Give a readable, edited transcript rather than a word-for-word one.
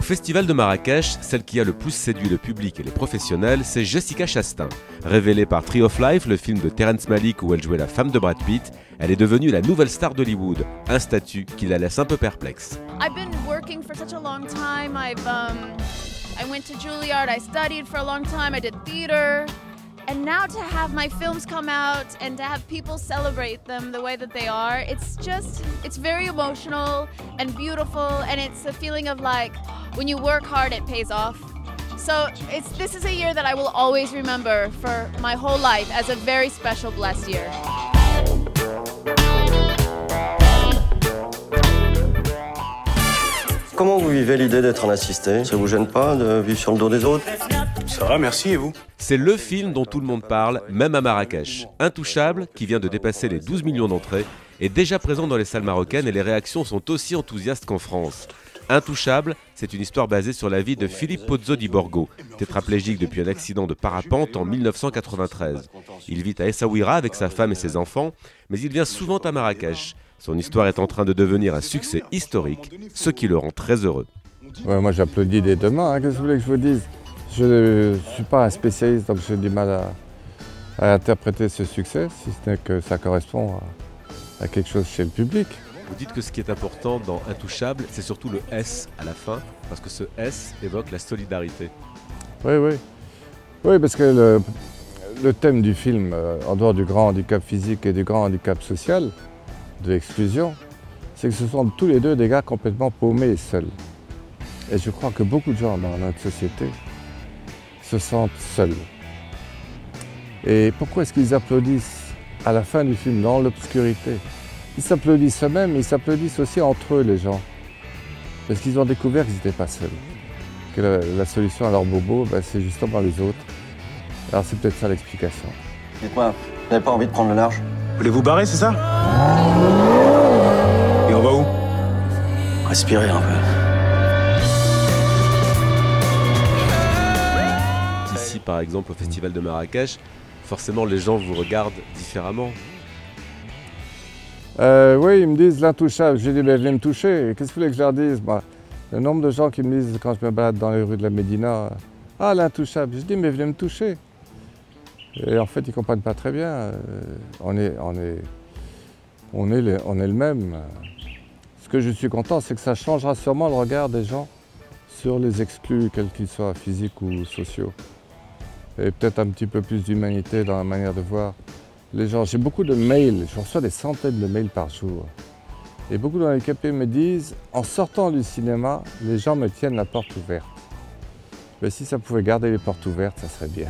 Festival de Marrakech, celle qui a le plus séduit le public et les professionnels, c'est Jessica Chastain. Révélée par Tree of Life, le film de Terrence Malick où elle jouait la femme de Brad Pitt, elle est devenue la nouvelle star d'Hollywood, un statut qui la laisse un peu perplexe. I've been working for such a long time. I went to Juilliard, I studied for a long time, I did theater. And now to have my films come out and to have people celebrate them the way that they are, it's very emotional and beautiful, and it's a feeling of like, when you work hard, it pays off. So this is a year that I will always remember for my whole life as a very special, blessed year. Comment vous vivez l'idée d'être un assisté? Ça vous gêne pas de vivre sur le dos des autres? Ça va, merci, et vous? C'est le film dont tout le monde parle, même à Marrakech. Intouchable, qui vient de dépasser les 12 millions d'entrées, est déjà présent dans les salles marocaines et les réactions sont aussi enthousiastes qu'en France. Intouchable, c'est une histoire basée sur la vie de Philippe Pozzo di Borgo, tétraplégique depuis un accident de parapente en 1993. Il vit à Essaouira avec sa femme et ses enfants, mais il vient souvent à Marrakech. Son histoire est en train de devenir un succès historique, ce qui le rend très heureux. Ouais, moi j'applaudis dès demain, hein, qu'est-ce que vous voulez que je vous dise? Je ne suis pas un spécialiste, donc j'ai du mal à interpréter ce succès, si ce n'est que ça correspond à quelque chose chez le public. Vous dites que ce qui est important dans Intouchable, c'est surtout le S à la fin, parce que ce S évoque la solidarité. Oui, oui. Oui, parce que le thème du film, en dehors du grand handicap physique et du grand handicap social, de l'exclusion, c'est que ce sont tous les deux des gars complètement paumés et seuls. Et je crois que beaucoup de gens dans notre société se sentent seuls. Et pourquoi est-ce qu'ils applaudissent à la fin du film, dans l'obscurité? Ils s'applaudissent eux-mêmes, ils s'applaudissent aussi entre eux, les gens. Parce qu'ils ont découvert qu'ils n'étaient pas seuls. Que la solution à leur bobo, c'est justement les autres. Alors c'est peut-être ça l'explication. Dites-moi, vous n'avez pas envie de prendre le large? Vous voulez vous barrer, c'est ça? Et on va où? Respirez un peu. Ici, par exemple, au Festival de Marrakech, forcément les gens vous regardent différemment. Oui, ils me disent l'intouchable. J'ai dit, venez me toucher. Qu'est-ce que vous voulez que je leur dise, moi? Le nombre de gens qui me disent, quand je me balade dans les rues de la Médina, ah, l'intouchable. Je dis, mais venez me toucher. Et en fait, ils ne comprennent pas très bien. On est le même. Ce que je suis content, c'est que ça changera sûrement le regard des gens sur les exclus, quels qu'ils soient, physiques ou sociaux. Et peut-être un petit peu plus d'humanité dans la manière de voir les gens. J'ai beaucoup de mails, je reçois des centaines de mails par jour. Et beaucoup d'handicapés me disent, en sortant du cinéma, les gens me tiennent la porte ouverte. Mais si ça pouvait garder les portes ouvertes, ça serait bien.